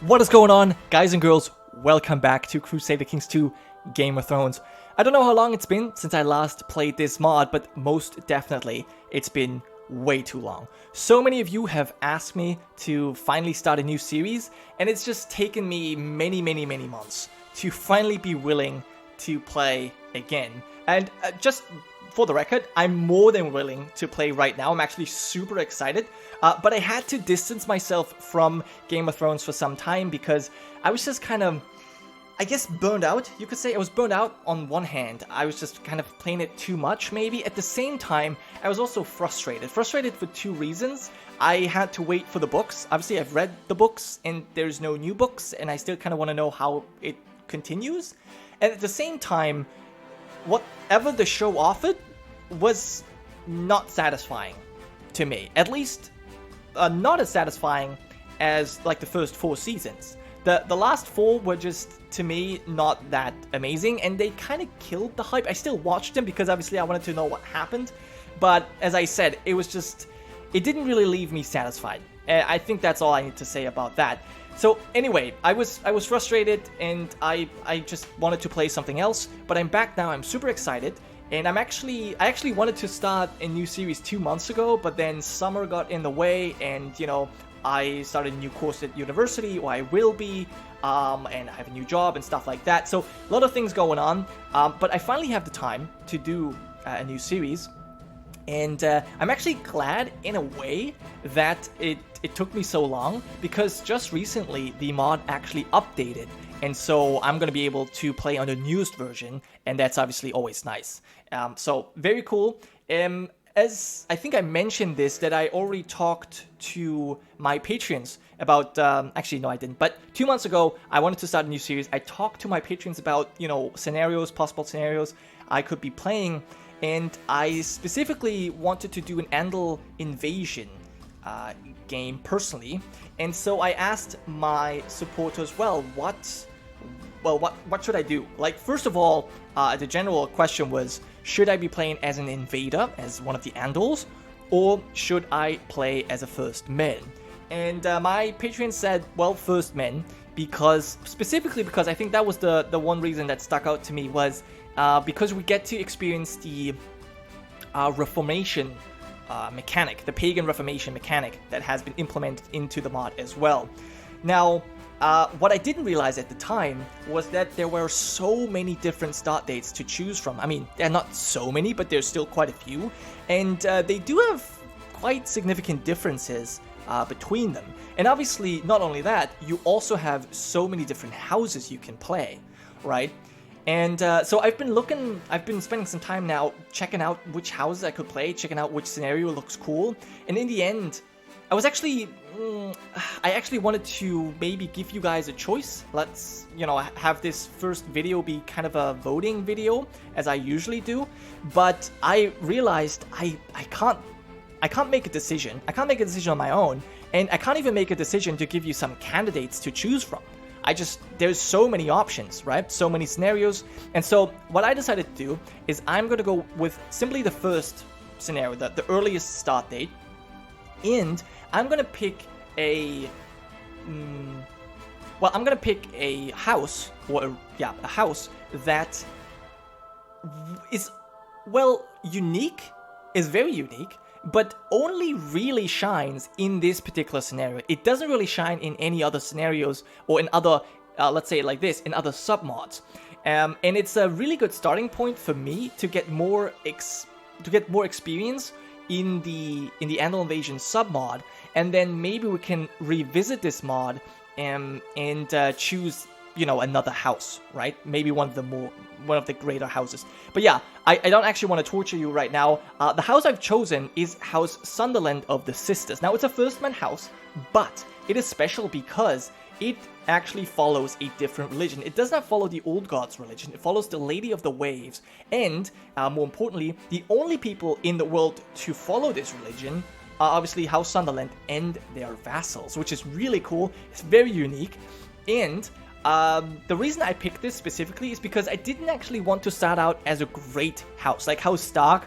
What is going on, guys and girls? Welcome back to Crusader Kings 2 Game of Thrones. I don't know how long it's been since I last played this mod, but most definitely it's been way too long. So many of you have asked me to finally start a new series, and it's just taken me many months to finally be willing to play again. And just for the record, I'm more than willing to play right now. I'm actually super excited, but I had to distance myself from Game of Thrones for some time because I was just kind of, I guess, burned out. You could say I was burned out on one hand. I was just kind of playing it too much, maybe. At the same time, I was also frustrated. Frustrated for two reasons. I had to wait for the books. Obviously, I've read the books, and there's no new books, and I still kind of want to know how it continues. And at the same time, whatever the show offered was not satisfying to me. At least, not as satisfying as like the first 4 seasons. The last 4 were just, to me, not that amazing, and they kind of killed the hype. I still watched them because obviously I wanted to know what happened, but as I said, it was just, it didn't really leave me satisfied. I think that's all I need to say about that. So anyway, I was frustrated, and I just wanted to play something else, but I'm back now. I'm super excited, and I actually wanted to start a new series 2 months ago, but then summer got in the way, and you know, I started a new course at university, or I will be, and I have a new job and stuff like that. So a lot of things going on, but I finally have the time to do a new series. And I'm actually glad, in a way, that it took me so long, because just recently the mod actually updated, and so I'm going to be able to play on the newest version, and that's obviously always nice. So very cool. As I think I mentioned this, that I already talked to my patrons about, actually no I didn't, but 2 months ago I wanted to start a new series. I talked to my patrons about, you know, scenarios, possible scenarios I could be playing, and I specifically wanted to do an Andal Invasion game personally, and so I asked my supporters, well, what should I do? Like, first of all, the general question was, should I be playing as an invader, as one of the Andals, or should I play as a first man? And my Patreon said, well, first men, specifically because I think that was the one reason that stuck out to me was because we get to experience the Reformation mechanic, the pagan Reformation mechanic that has been implemented into the mod as well. Now, what I didn't realize at the time was that there were so many different start dates to choose from. I mean, there are not so many, but there's still quite a few, and they do have quite significant differences between them. And obviously, not only that, you also have so many different houses you can play, right? And so I've been spending some time now checking out which houses I could play, checking out which scenario looks cool, and in the end, I actually wanted to maybe give you guys a choice. Let's, you know, have this first video be kind of a voting video, as I usually do. But I realized I can't make a decision. I can't make a decision on my own, and I can't even make a decision to give you some candidates to choose from. There's so many options, right? So many scenarios. And so what I decided to do is I'm going to go with simply the first scenario, the earliest start date. And I'm going to pick a house, a house that is, well, unique, is very unique, but only really shines in this particular scenario. It doesn't really shine in any other scenarios or in other, let's say it like this, in other submods. And it's a really good starting point for me to get more experience in the Andal Invasion submod, and then maybe we can revisit this mod and choose, you know, another house, right? Maybe one of the greater houses. But yeah, I don't actually want to torture you right now. The house I've chosen is House Sunderland of the Sisters. Now, it's a first-man house, but it is special because it actually follows a different religion. It does not follow the Old Gods religion. It follows the Lady of the Waves. And, more importantly, the only people in the world to follow this religion are obviously House Sunderland and their vassals, which is really cool. It's very unique. And the reason I picked this specifically is because I didn't actually want to start out as a great house, like House Stark.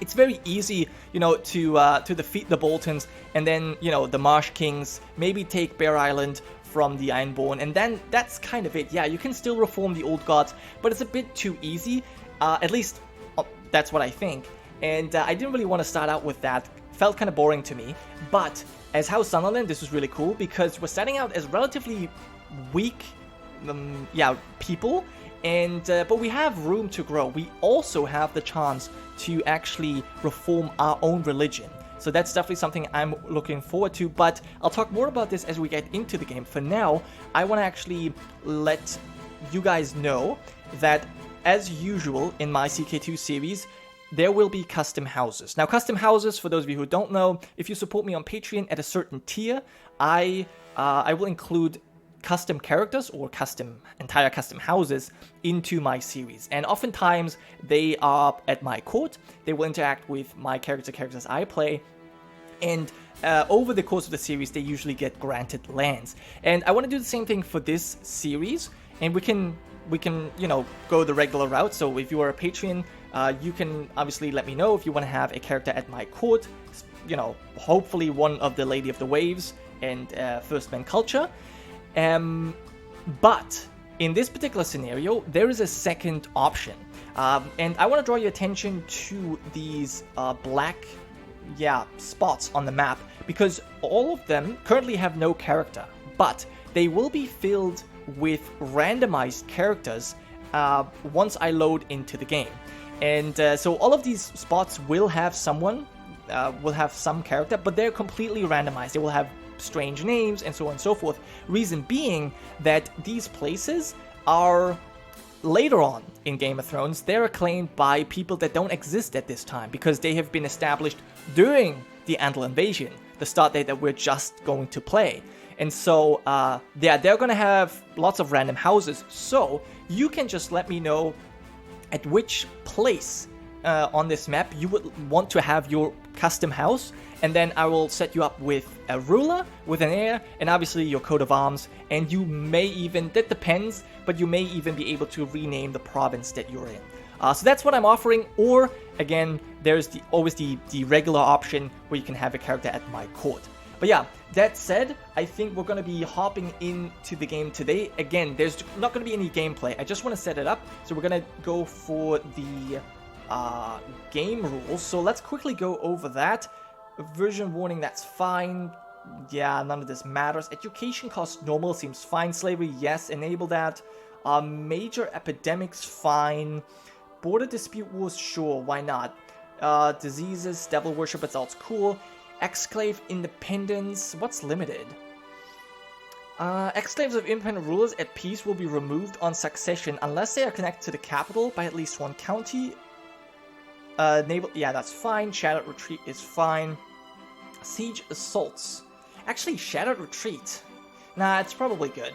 It's very easy, you know, to defeat the Boltons, and then, you know, the Marsh Kings, maybe take Bear Island, from the Ironborn, and then that's kind of it. Yeah, you can still reform the old gods, but it's a bit too easy. At least that's what I think. And I didn't really want to start out with that. Felt kind of boring to me. But as House Sunderland, this was really cool because we're starting out as relatively weak, people. And but we have room to grow. We also have the chance to actually reform our own religion. So that's definitely something I'm looking forward to, but I'll talk more about this as we get into the game. For now, I want to actually let you guys know that, as usual in my CK2 series, there will be custom houses. Now, custom houses, for those of you who don't know, if you support me on Patreon at a certain tier, I will include custom characters or entire custom houses into my series, and oftentimes they are at my court. They will interact with my characters I play, and over the course of the series they usually get granted lands. And I want to do the same thing for this series, and we can go the regular route. So if you are a Patreon, you can obviously let me know if you want to have a character at my court, hopefully one of the Lady of the Waves and First Men culture. But in this particular scenario, there is a second option. And I want to draw your attention to these black spots on the map, because all of them currently have no character, but they will be filled with randomized characters once I load into the game. And so all of these spots will have some character, but they're completely randomized. They will have strange names and so on and so forth. Reason being that these places are later on in Game of Thrones, they're acclaimed by people that don't exist at this time because they have been established during the Andal Invasion, the start date that we're just going to play. And so they're going to have lots of random houses. So you can just let me know at which place on this map you would want to have your custom house, and then I will set you up with a ruler, with an heir, and obviously your coat of arms. And you may even, that depends, but you may even be able to rename the province that you're in. So that's what I'm offering. Or again, there's always the regular option where you can have a character at my court. But yeah, that said, I think we're going to be hopping into the game today. Again, there's not going to be any gameplay. I just want to set it up. So we're going to go for the game rules. So let's quickly go over that. Version warning, that's fine. Yeah, none of this matters. Education cost normal, seems fine. Slavery, yes, enable that. Major epidemics, fine. Border dispute wars, sure, why not? Diseases, devil worship, it's all cool. Exclave independence, what's limited? Exclaves of independent rulers at peace will be removed on succession unless they are connected to the capital by at least one county. Naval, yeah, that's fine. Shattered retreat is fine. Siege assaults. Actually, shattered retreat. Nah, it's probably good.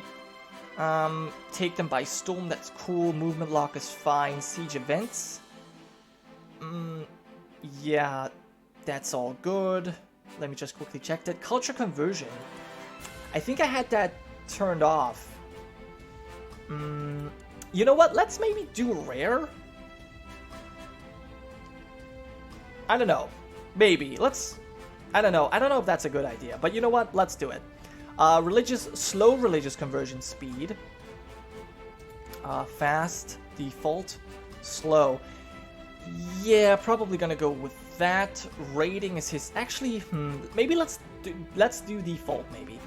Take them by storm, that's cool. Movement lock is fine. Siege events. Yeah, that's all good. Let me just quickly check that. Culture conversion. I think I had that turned off. You know what? Let's maybe do rare. I don't know. Maybe. I don't know. I don't know if that's a good idea. But you know what? Let's do it. Slow religious conversion speed. Fast. Default. Slow. Yeah, probably gonna go with that. Rating is his... Actually, maybe let's do default, maybe.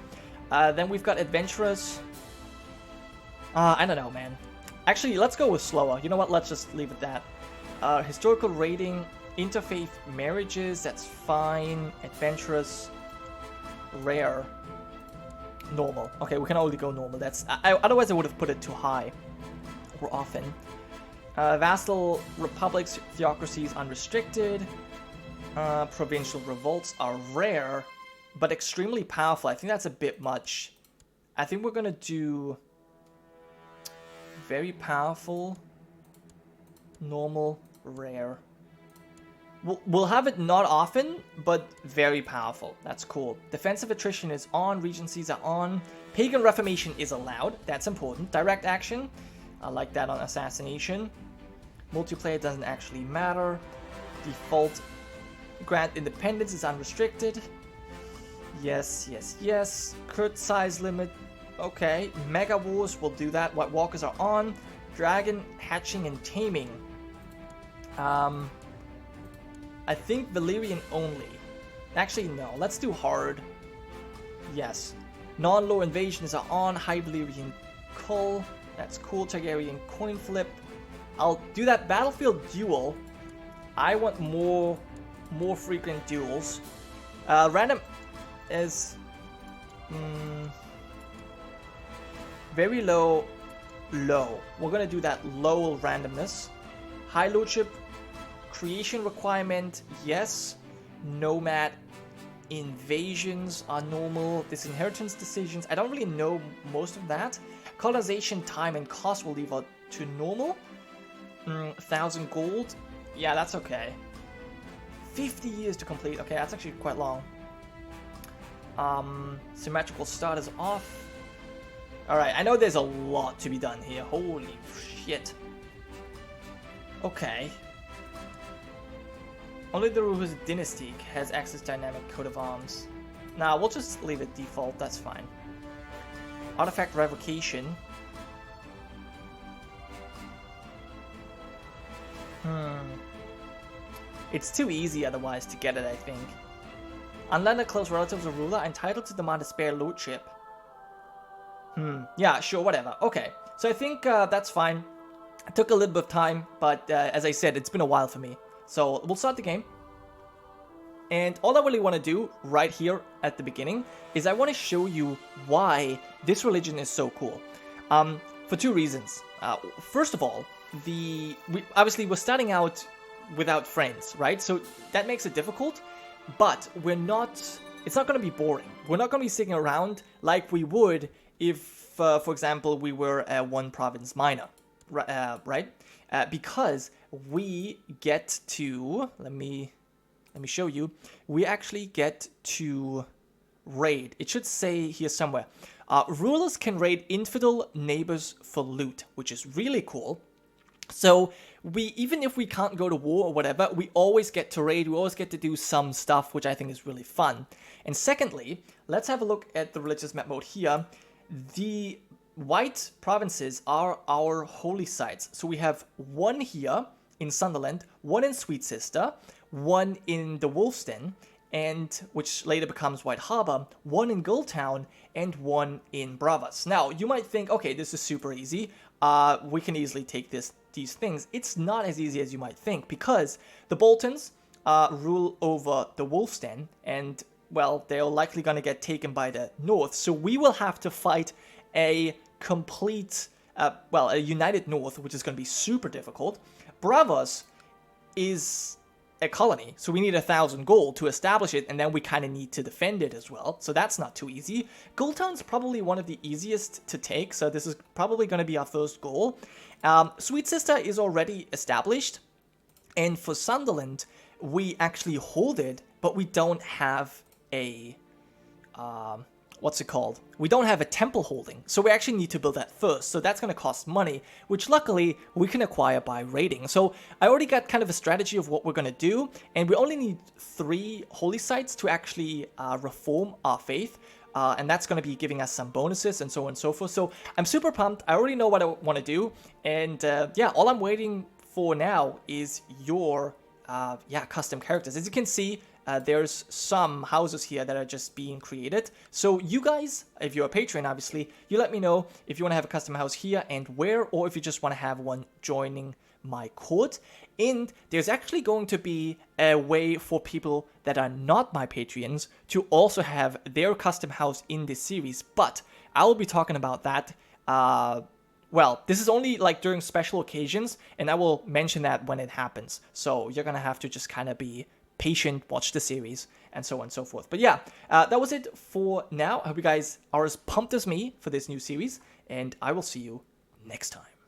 Then we've got adventurous. I don't know, man. Actually, let's go with slower. You know what? Let's just leave it that. Historical rating... Interfaith marriages, that's fine. Adventurous, rare, normal. Okay, we can only go normal. That's otherwise I would have put it too high or often. Vassal republics, theocracies, unrestricted. Provincial revolts are rare, but extremely powerful. I think that's a bit much. I think we're gonna do very powerful, normal, rare. We'll have it not often, but very powerful. That's cool. Defensive attrition is on. Regencies are on. Pagan Reformation is allowed. That's important. Direct action. I like that on assassination. Multiplayer doesn't actually matter. Default. Grant independence is unrestricted. Yes, yes, yes. Crit size limit. Okay, Mega Wars will do that. White Walkers are on. Dragon hatching and taming. I think Valyrian only. Actually, no. Let's do hard. Yes. Non-lore invasions are on. High Valyrian Cull. That's cool. Targaryen coin flip. I'll do that battlefield duel. I want more frequent duels. Random is very low. We're gonna do that low randomness. High lordship creation requirement, yes. Nomad invasions are normal. Disinheritance decisions, I don't really know most of that. Colonization time and cost will leave out to normal. 1,000 gold, yeah, that's okay. 50 years to complete, okay, that's actually quite long. Symmetrical starters off. Alright, I know there's a lot to be done here. Holy shit. Okay. Only the Ruler's Dynasty has access dynamic coat of arms. Nah, we'll just leave it default, that's fine. Artifact revocation. It's too easy otherwise to get it, I think. Unlanded close relatives of ruler are entitled to demand a spare lordship. Yeah, sure, whatever. Okay, so I think that's fine. It took a little bit of time, but as I said, it's been a while for me. So we'll start the game. And all I really want to do right here at the beginning is I want to show you why this religion is so cool. For two reasons. First of all, obviously we're starting out without friends, right? So that makes it difficult, but it's not going to be boring. We're not going to be sitting around like we would if, for example, we were a one province minor, right? Because we get to, let me show you, we actually get to raid. It should say here somewhere. Rulers can raid infidel neighbors for loot, which is really cool. So even if we can't go to war or whatever, we always get to raid, we always get to do some stuff, which I think is really fun. And secondly, let's have a look at the religious map mode here. The white provinces are our holy sites. So we have one here in Sunderland, one in Sweet Sister, one in the Wolf's Den, and which later becomes White Harbor, one in Gulltown, and one in Bravos. Now, you might think, okay, this is super easy. We can easily take these things. It's not as easy as you might think, because the Boltons rule over the Wolf's Den, and, well, they're likely going to get taken by the North, so we will have to fight a complete, a united North, which is going to be super difficult. Bravos is a colony, so we need 1,000 gold to establish it, and then we kind of need to defend it as well, so that's not too easy. Gulltown's probably one of the easiest to take, so this is probably going to be our first goal. Sweet Sister is already established, and for Sunderland, we actually hold it, but we don't have a, what's it called? We don't have a temple holding, so we actually need to build that first, so that's going to cost money, which luckily we can acquire by raiding. So I already got kind of a strategy of what we're going to do, and we only need 3 holy sites to actually reform our faith, and that's going to be giving us some bonuses and so on and so forth. So I'm super pumped. I already know what I want to do, and yeah, all I'm waiting for now is your custom characters. As you can see, there's some houses here that are just being created. So you guys, if you're a patron, obviously, you let me know if you want to have a custom house here and where, or if you just want to have one joining my court. And there's actually going to be a way for people that are not my Patreons to also have their custom house in this series, but I will be talking about that. Well, this is only like during special occasions, and I will mention that when it happens. So you're gonna have to just kind of be patient, watch the series, and so on and so forth. But yeah, that was it for now. I hope you guys are as pumped as me for this new series, and I will see you next time.